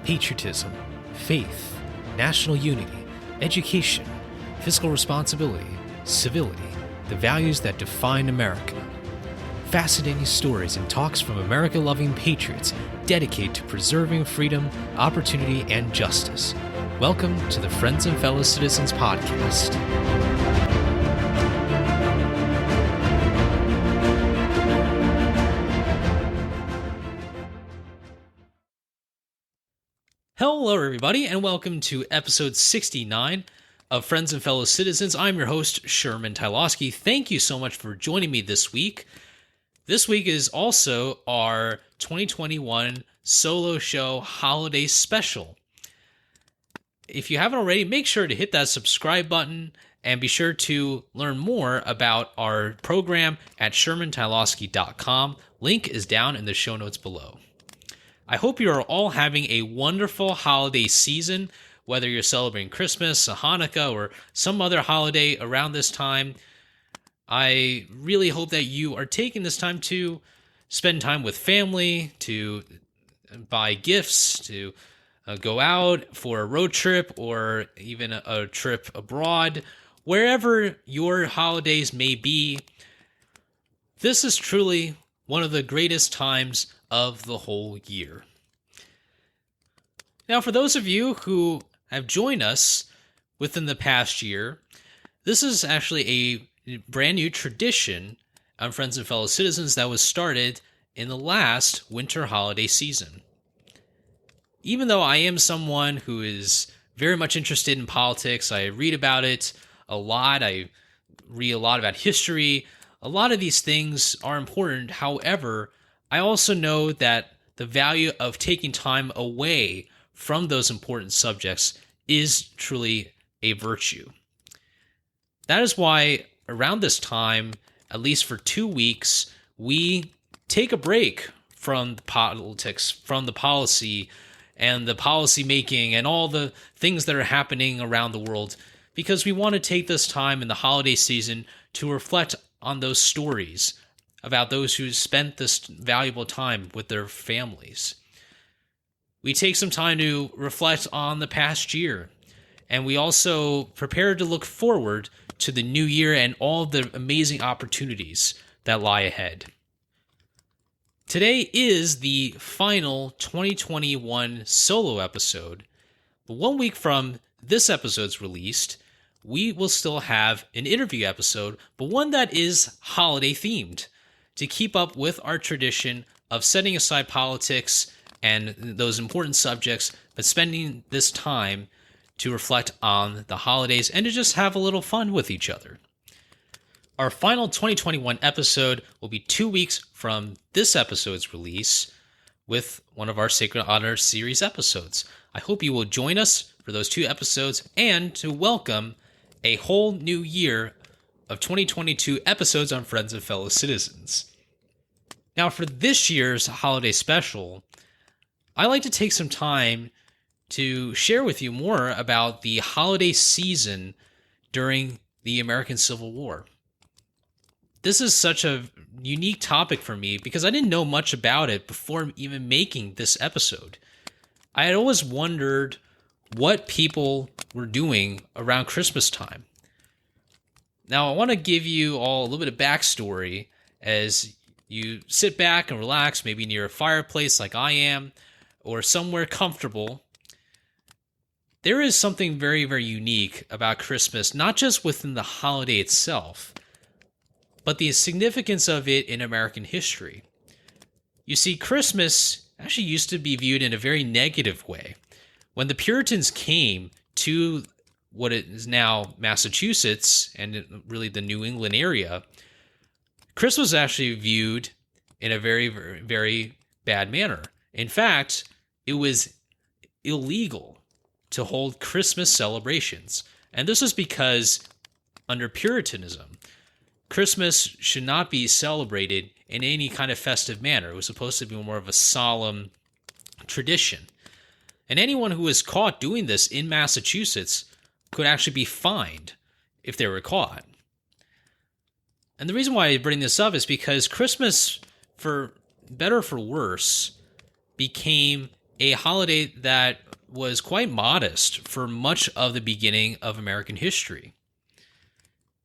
patriotism, faith, national unity, education, fiscal responsibility, civility, the values that define America. Fascinating stories and talks from America-loving patriots dedicated to preserving freedom, opportunity, and justice. Welcome to the Friends and Fellow Citizens podcast. Hello, everybody, and welcome to episode 69 of Friends and Fellow Citizens. I'm your host, Sherman Tylowski. Thank you so much for joining me this week. This week is also our 2021 solo show holiday special. If you haven't already, make sure to hit that subscribe button and be sure to learn more about our program at shermantylowski.com. Link is down in the show notes below. I hope you are all having a wonderful holiday season, whether you're celebrating Christmas, Hanukkah, or some other holiday around this time. I really hope that you are taking this time to spend time with family, to buy gifts, to go out for a road trip or even a trip abroad. Wherever your holidays may be, this is truly one of the greatest times of the whole year. Now, for those of you who have joined us within the past year, this is actually a brand new tradition on Friends and Fellow Citizens that was started in the last winter holiday season. Even though I am someone who is very much interested in politics, I read about it a lot, I read a lot about history, a lot of these things are important. However, I also know that the value of taking time away from those important subjects is truly a virtue. That is why around this time, at least for 2 weeks, we take a break from the politics, from the policy and the policy making and all the things that are happening around the world, because we want to take this time in the holiday season to reflect on those stories about those who spent this valuable time with their families. We take some time to reflect on the past year, and we also prepare to look forward to the new year and all the amazing opportunities that lie ahead. Today is the final 2021 solo episode, but 1 week from this episode's released, we will still have an interview episode, but one that is holiday themed, to keep up with our tradition of setting aside politics and those important subjects, but spending this time to reflect on the holidays and to just have a little fun with each other. Our final 2021 episode will be 2 weeks from this episode's release with one of our Sacred Honor series episodes. I hope you will join us for those 2 episodes and to welcome a whole new year of 2022 episodes on Friends and Fellow Citizens. Now, for this year's holiday special, I like to take some time to share with you more about the holiday season during the American Civil War. This is such a unique topic for me because I didn't know much about it before even making this episode. I had always wondered what people were doing around Christmas time. Now, I want to give you all a little bit of backstory as you sit back and relax, maybe near a fireplace like I am, or somewhere comfortable. There is something very, very unique about Christmas, not just within the holiday itself, but the significance of it in American history. You see, Christmas actually used to be viewed in a very negative way. When the Puritans came to what is now Massachusetts and really the New England area, Christmas was actually viewed in a very, very, very bad manner. In fact, it was illegal to hold Christmas celebrations. And this was because under Puritanism, Christmas should not be celebrated in any kind of festive manner. It was supposed to be more of a solemn tradition. And anyone who was caught doing this in Massachusetts could actually be fined if they were caught. And the reason why I bring this up is because Christmas, for better or for worse, became a holiday that was quite modest for much of the beginning of American history.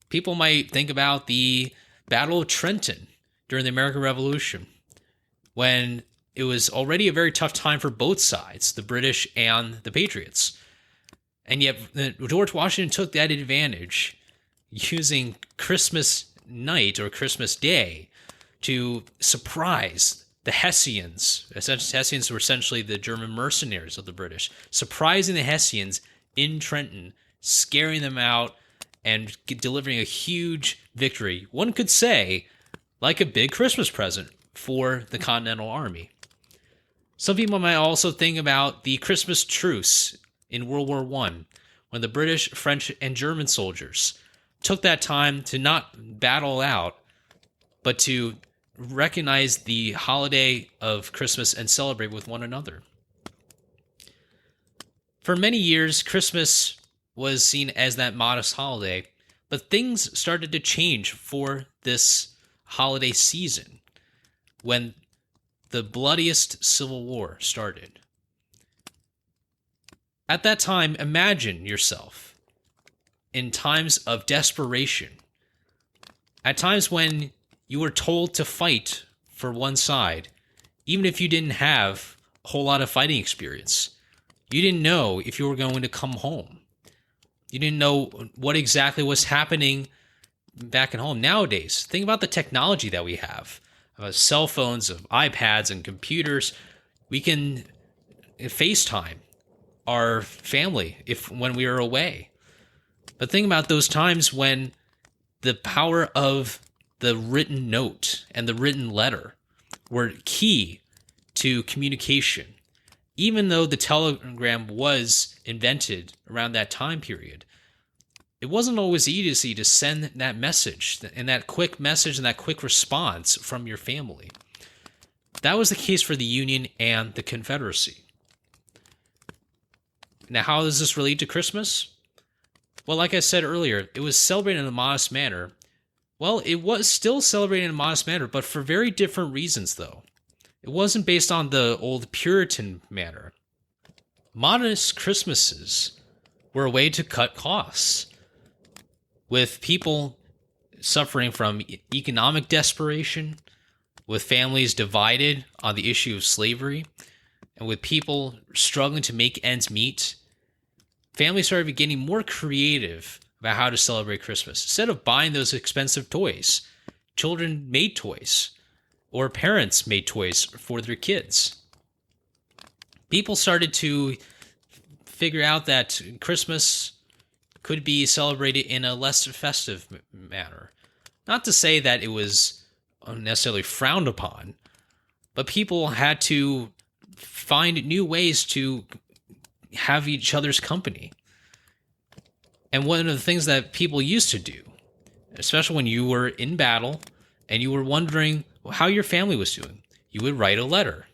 People might think about the Battle of Trenton during the American Revolution, when it was already a very tough time for both sides, the British and the Patriots. And yet George Washington took that advantage, using Christmas night or Christmas Day to surprise the Hessians. Hessians were essentially the German mercenaries of the British, surprising the Hessians in Trenton, scaring them out, and delivering a huge victory. One could say, like a big Christmas present for the Continental Army. Some people might also think about the Christmas truce in World War I, when the British, French, and German soldiers took that time to not battle out, but to recognize the holiday of Christmas and celebrate with one another. For many years, Christmas was seen as that modest holiday, but things started to change for this holiday season when the bloodiest Civil War started. At that time, imagine yourself in times of desperation, at times when you were told to fight for one side, even if you didn't have a whole lot of fighting experience. You didn't know if you were going to come home. You didn't know what exactly was happening back at home. Nowadays, think about the technology that we have. Cell phones, of iPads, and computers. We can FaceTime our family when we are away. But think about those times when the power of the written note and the written letter were key to communication. Even though the telegram was invented around that time period, it wasn't always easy to send that message and that quick message and that quick response from your family. That was the case for the Union and the Confederacy. Now, how does this relate to Christmas? Well, like I said earlier, it was celebrated in a modest manner. Well, it was still celebrated in a modest manner, but for very different reasons, though. It wasn't based on the old Puritan manner. Modest Christmases were a way to cut costs, with people suffering from economic desperation, with families divided on the issue of slavery, and with people struggling to make ends meet. Families started getting more creative about how to celebrate Christmas. Instead of buying those expensive toys, children made toys, or parents made toys for their kids. People started to figure out that Christmas could be celebrated in a less festive manner. Not to say that it was necessarily frowned upon, but people had to find new ways to have each other's company. And one of the things that people used to do, especially when you were in battle and you were wondering how your family was doing, you would write a letter.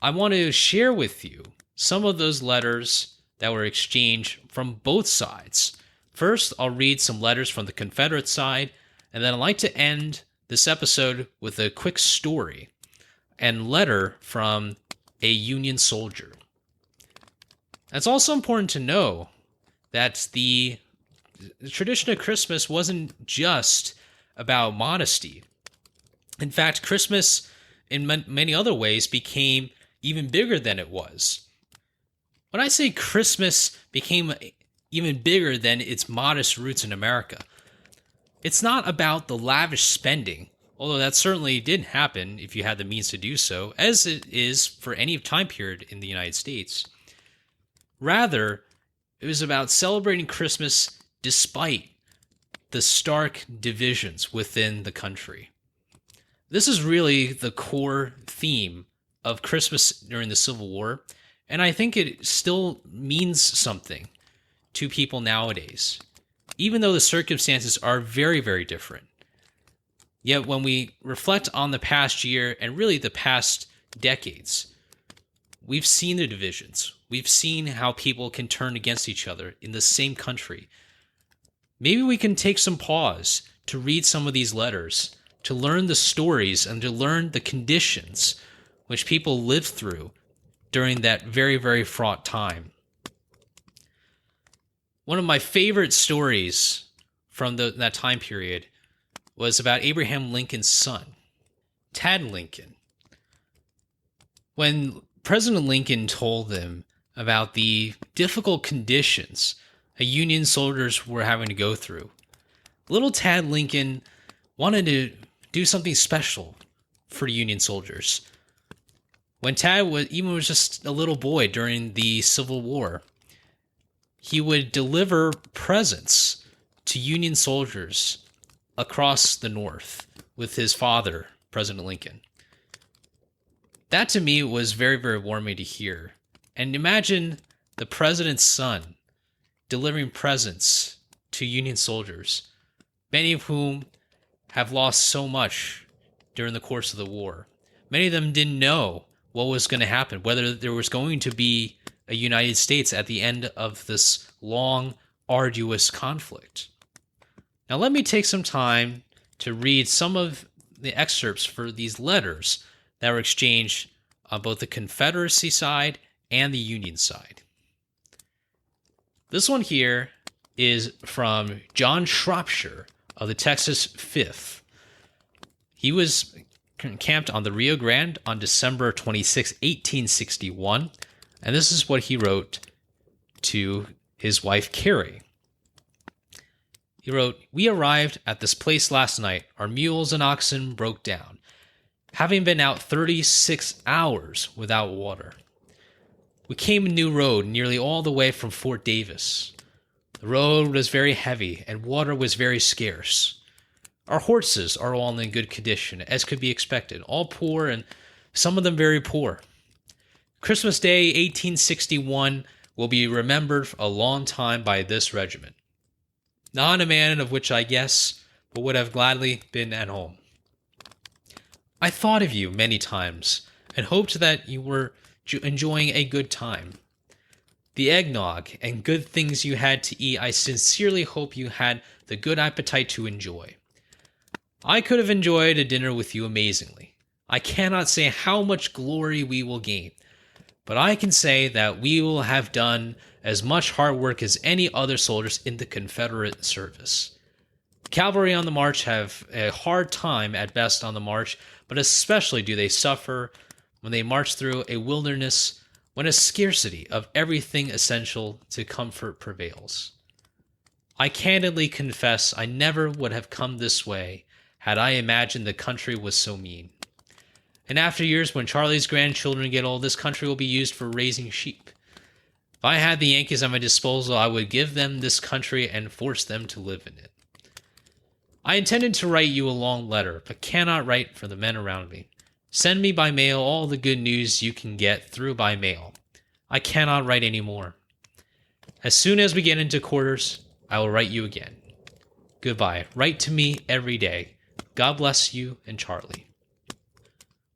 I want to share with you some of those letters that were exchanged from both sides. First, I'll read some letters from the Confederate side, and then I'd like to end this episode with a quick story and letter from a Union soldier. It's also important to know that the tradition of Christmas wasn't just about modesty. In fact, Christmas, in many other ways, became even bigger than it was. When I say Christmas became even bigger than its modest roots in America, it's not about the lavish spending, although that certainly did happen if you had the means to do so, as it is for any time period in the United States. Rather, it was about celebrating Christmas despite the stark divisions within the country. This is really the core theme of Christmas during the Civil War, and I think it still means something to people nowadays, even though the circumstances are very, very different. Yet when we reflect on the past year and really the past decades, we've seen the divisions. We've seen how people can turn against each other in the same country. Maybe we can take some pause to read some of these letters, to learn the stories and to learn the conditions which people lived through during that very, very fraught time. One of my favorite stories from that time period was about Abraham Lincoln's son, Tad Lincoln. When President Lincoln told them about the difficult conditions that Union soldiers were having to go through, little Tad Lincoln wanted to do something special for Union soldiers. When Tad was just a little boy during the Civil War, he would deliver presents to Union soldiers across the North with his father, President Lincoln. That to me was very, very warming to hear. And imagine the president's son delivering presents to Union soldiers, many of whom have lost so much during the course of the war. Many of them didn't know what was going to happen, whether there was going to be a United States at the end of this long, arduous conflict. Now let me take some time to read some of the excerpts for these letters that were exchanged on both the Confederacy side and the Union side. This one here is from John Shropshire of the Texas 5th. He was camped on the Rio Grande on December 26, 1861, and this is what he wrote to his wife, Carrie. He wrote, "We arrived at this place last night. Our mules and oxen broke down, having been out 36 hours without water. We came a new road nearly all the way from Fort Davis. The road was very heavy and water was very scarce. Our horses are all in good condition, as could be expected, all poor and some of them very poor. Christmas Day, 1861, will be remembered a long time by this regiment. Not a man of which I guess, but would have gladly been at home. I thought of you many times and hoped that you were enjoying a good time. The eggnog and good things you had to eat, I sincerely hope you had the good appetite to enjoy. I could have enjoyed a dinner with you amazingly. I cannot say how much glory we will gain, but I can say that we will have done as much hard work as any other soldiers in the Confederate service. Cavalry on the march have a hard time at best on the march, but especially do they suffer when they march through a wilderness when a scarcity of everything essential to comfort prevails. I candidly confess I never would have come this way had I imagined the country was so mean. In after years, when Charlie's grandchildren get old, this country will be used for raising sheep. If I had the Yankees at my disposal, I would give them this country and force them to live in it. I intended to write you a long letter, but cannot write for the men around me. Send me by mail all the good news you can get through by mail. I cannot write any more. As soon as we get into quarters, I will write you again. Goodbye. Write to me every day. God bless you and Charlie."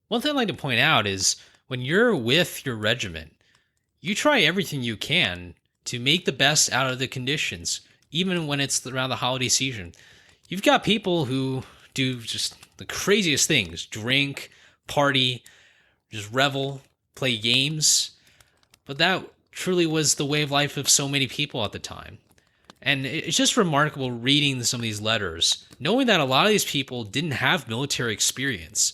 One thing I'd like to point out is when you're with your regiment, you try everything you can to make the best out of the conditions, even when it's around the holiday season. You've got people who do just the craziest things, drink, party, just revel, play games. But that truly was the way of life of so many people at the time. And it's just remarkable reading some of these letters, knowing that a lot of these people didn't have military experience,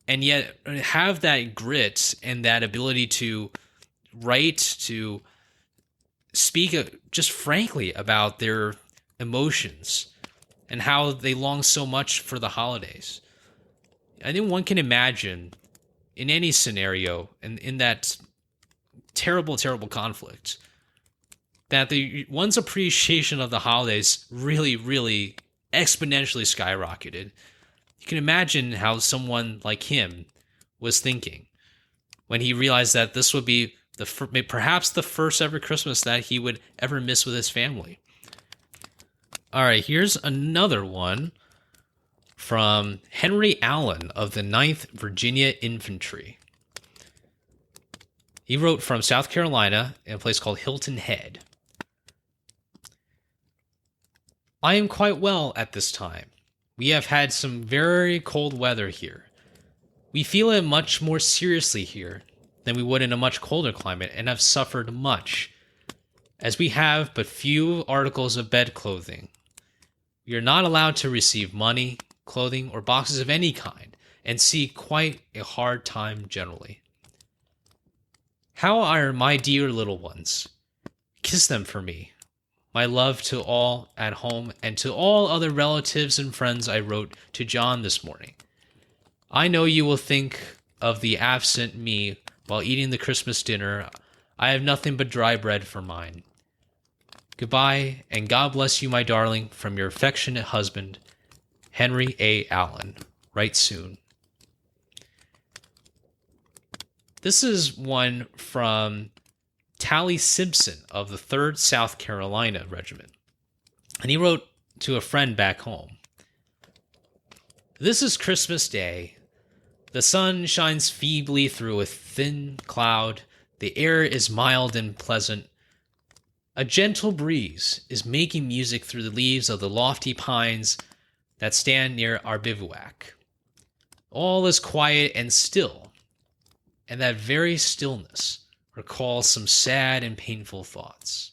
and yet have that grit and that ability to write, to speak just frankly about their emotions and how they long so much for the holidays. I think one can imagine in any scenario, in that terrible, terrible conflict, that one's appreciation of the holidays really, really exponentially skyrocketed. You can imagine how someone like him was thinking when he realized that this would be perhaps the first ever Christmas that he would ever miss with his family. All right, here's another one from Henry Allen of the 9th Virginia Infantry. He wrote from South Carolina in a place called Hilton Head. "I am quite well at this time. We have had some very cold weather here. We feel it much more seriously here than we would in a much colder climate and have suffered much, as we have but few articles of bed clothing. We are not allowed to receive money, clothing, or boxes of any kind, and see quite a hard time generally. How are my dear little ones? Kiss them for me. My love to all at home and to all other relatives and friends I wrote to John this morning. I know you will think of the absent me while eating the Christmas dinner. I have nothing but dry bread for mine. Goodbye, and God bless you, my darling, from your affectionate husband, Henry A. Allen. Write soon. This is one from Tally Simpson of the 3rd South Carolina Regiment. And he wrote to a friend back home. This is Christmas Day. The sun shines feebly through a thin cloud. The air is mild and pleasant. A gentle breeze is making music through the leaves of the lofty pines that stand near our bivouac. All is quiet and still, and that very stillness recalls some sad and painful thoughts.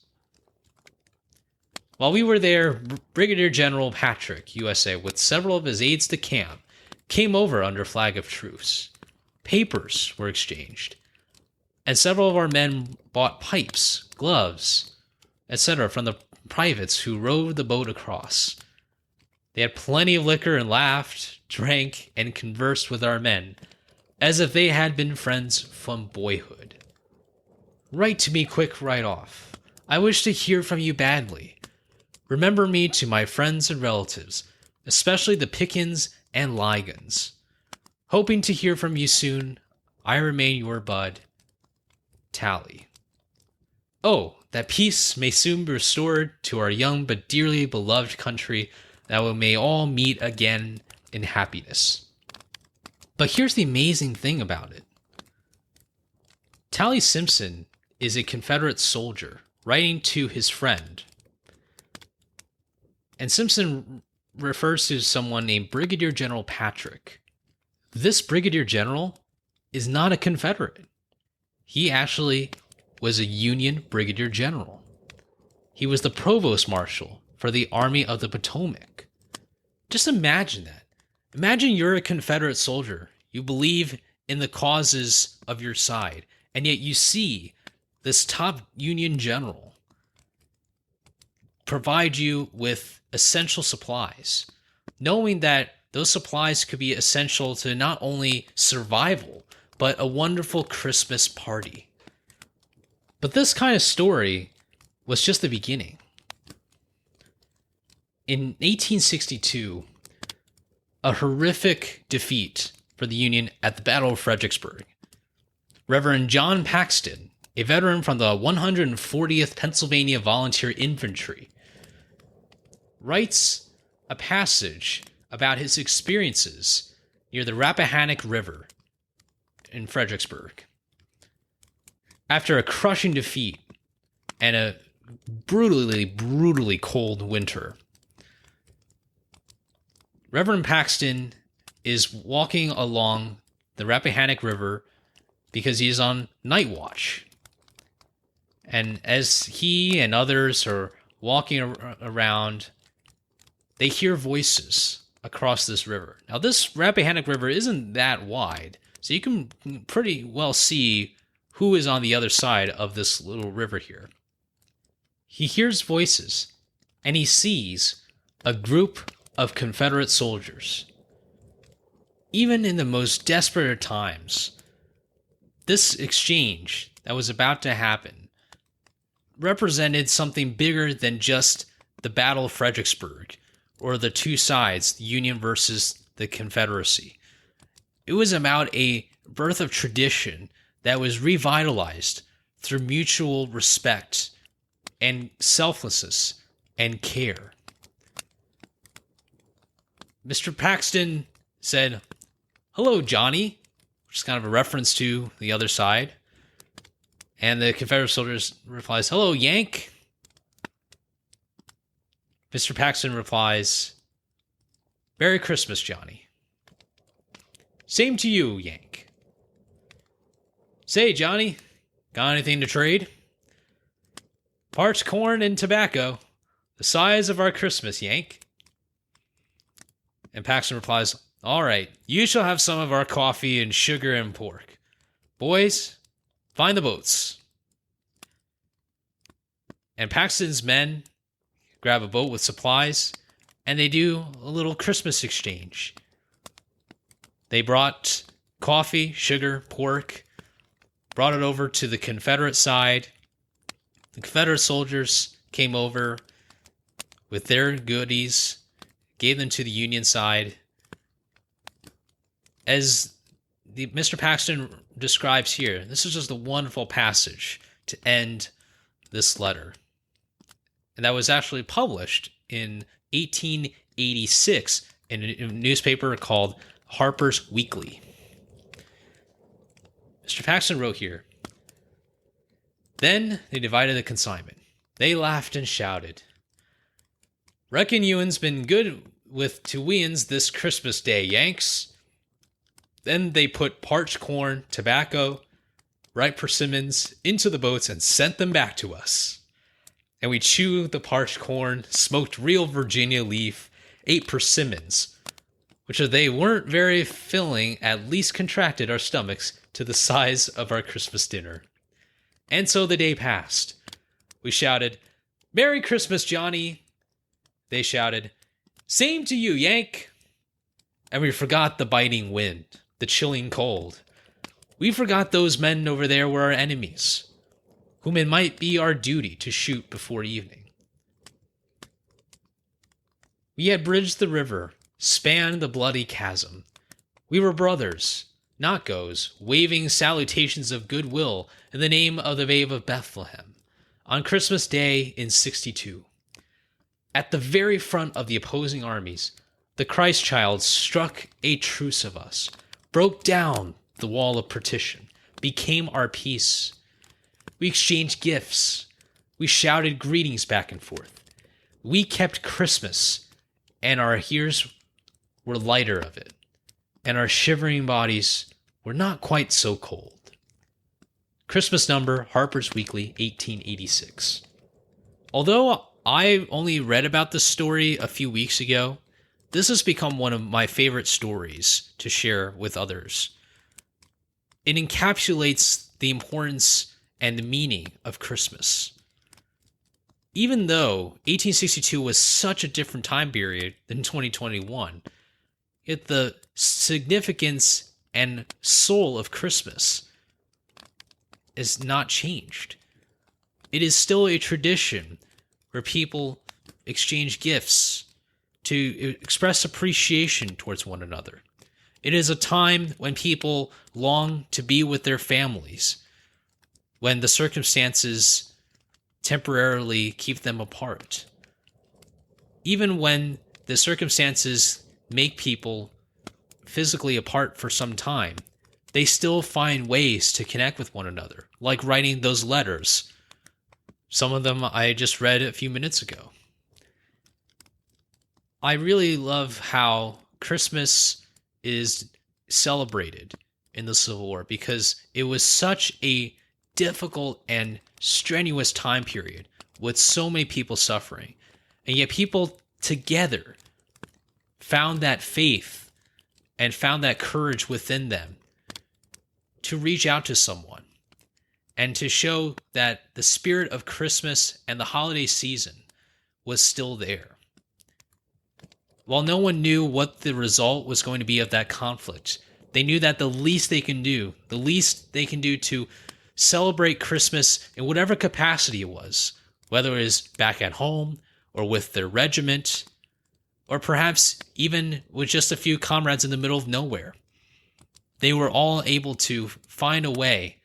While we were there, Brigadier General Patrick, USA, with several of his aides-de-camp, came over under flag of truce. Papers were exchanged, and several of our men bought pipes, gloves, etc. from the privates who rowed the boat across. They had plenty of liquor and laughed, drank, and conversed with our men, as if they had been friends from boyhood. Write to me quick right off. I wish to hear from you badly. Remember me to my friends and relatives, especially the Pickens and Ligons. Hoping to hear from you soon, I remain your bud, Tally. Oh, that peace may soon be restored to our young but dearly beloved country, that we may all meet again in happiness. But here's the amazing thing about it. Tally Simpson is a Confederate soldier writing to his friend. And Simpson refers to someone named Brigadier General Patrick. This Brigadier General is not a Confederate. He actually was a Union Brigadier General. He was the Provost Marshal for the Army of the Potomac. Just imagine that. Imagine you're a Confederate soldier. You believe in the causes of your side, and yet you see this top Union general provide you with essential supplies, knowing that those supplies could be essential to not only survival, but a wonderful Christmas party. But this kind of story was just the beginning. In 1862, a horrific defeat for the Union at the Battle of Fredericksburg. Reverend John Paxton, a veteran from the 140th Pennsylvania Volunteer Infantry, writes a passage about his experiences near the Rappahannock River in Fredericksburg. After a crushing defeat and a brutally cold winter, Reverend Paxton is walking along the Rappahannock River because he is on night watch. And as he and others are walking around, they hear voices across this river. Now, this Rappahannock River isn't that wide, so you can pretty well see who is on the other side of this little river here. He hears voices, and he sees a group of Confederate soldiers. Even in the most desperate of times, this exchange that was about to happen represented something bigger than just the Battle of Fredericksburg or the two sides, the Union versus the Confederacy. It was about a birth of tradition that was revitalized through mutual respect and selflessness and care. Mr. Paxton said, "Hello, Johnny," which is kind of a reference to the other side. And the Confederate soldiers replies, "Hello, Yank." Mr. Paxton replies, "Merry Christmas, Johnny." Same to you, Yank. Say, Johnny, got anything to trade? Parched corn and tobacco, the size of our Christmas, Yank. And Paxton replies, all right, you shall have some of our coffee and sugar and pork. Boys, find the boats. And Paxton's men grab a boat with supplies, and they do a little Christmas exchange. They brought coffee, sugar, pork, brought it over to the Confederate side. The Confederate soldiers came over with their goodies, gave them to the Union side. As Mr. Paxton describes here, this is just a wonderful passage to end this letter. And that was actually published in 1886 in a newspaper called Harper's Weekly. Mr. Paxton wrote here, then they divided the consignment. They laughed and shouted, reckon you'n's been good with to weans this Christmas day, Yanks. Then they put parched corn, tobacco, ripe persimmons into the boats and sent them back to us. And we chewed the parched corn, smoked real Virginia leaf, ate persimmons, which if they weren't very filling, at least contracted our stomachs to the size of our Christmas dinner. And so the day passed. We shouted, Merry Christmas, Johnny. They shouted, same to you, Yank. And we forgot the biting wind, the chilling cold. We forgot those men over there were our enemies, whom it might be our duty to shoot before evening. We had bridged the river, spanned the bloody chasm. We were brothers, not goes, waving salutations of goodwill in the name of the Babe of Bethlehem, on Christmas Day in '62. At the very front of the opposing armies, the Christ child struck a truce of us, broke down the wall of partition, became our peace. We exchanged gifts. We shouted greetings back and forth. We kept Christmas, and our ears were lighter of it, and our shivering bodies were not quite so cold. Christmas number, Harper's Weekly, 1886. Although I only read about this story a few weeks ago, this has become one of my favorite stories to share with others. It encapsulates the importance and the meaning of Christmas. Even though 1862 was such a different time period than 2021, yet the significance and soul of Christmas is not changed. It is still a tradition where people exchange gifts to express appreciation towards one another. It is a time when people long to be with their families, when the circumstances temporarily keep them apart. Even when the circumstances make people physically apart for some time, they still find ways to connect with one another, like writing those letters. Some of them I just read a few minutes ago. I really love how Christmas is celebrated in the Civil War because it was such a difficult and strenuous time period with so many people suffering. And yet people together found that faith and found that courage within them to reach out to someone and to show that the spirit of Christmas and the holiday season was still there. While no one knew what the result was going to be of that conflict, they knew that the least they can do to celebrate Christmas in whatever capacity it was, whether it is back at home or with their regiment, or perhaps even with just a few comrades in the middle of nowhere. They were all able to find a way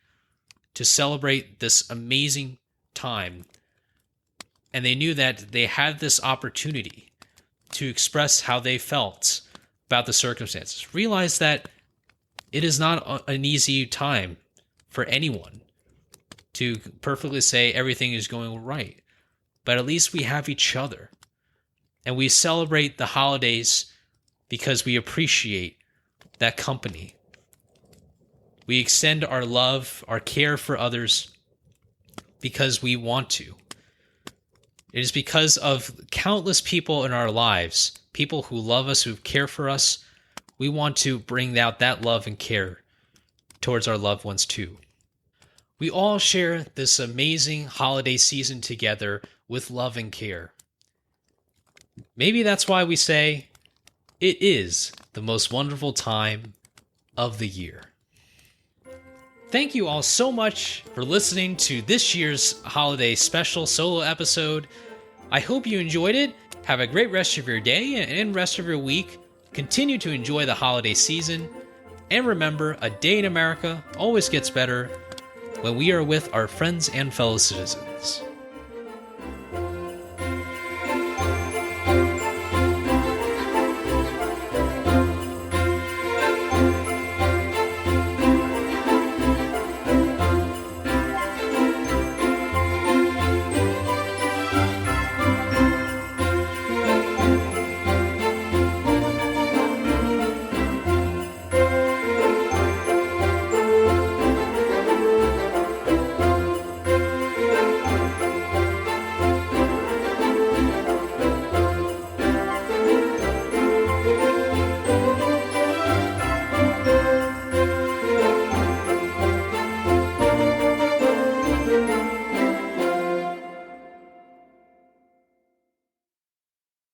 to celebrate this amazing time, and they knew that they had this opportunity to express how they felt about the circumstances. Realize that it is not an easy time for anyone to perfectly say everything is going right, but at least we have each other. And we celebrate the holidays because we appreciate that company We extend our love, our care for others because we want to. It is because of countless people in our lives, people who love us, who care for us. We want to bring out that love and care towards our loved ones too. We all share this amazing holiday season together with love and care. Maybe that's why we say it is the most wonderful time of the year. Thank you all so much for listening to this year's holiday special solo episode. I hope you enjoyed it. Have a great rest of your day and rest of your week. Continue to enjoy the holiday season. And remember, a day in America always gets better when we are with our friends and fellow citizens.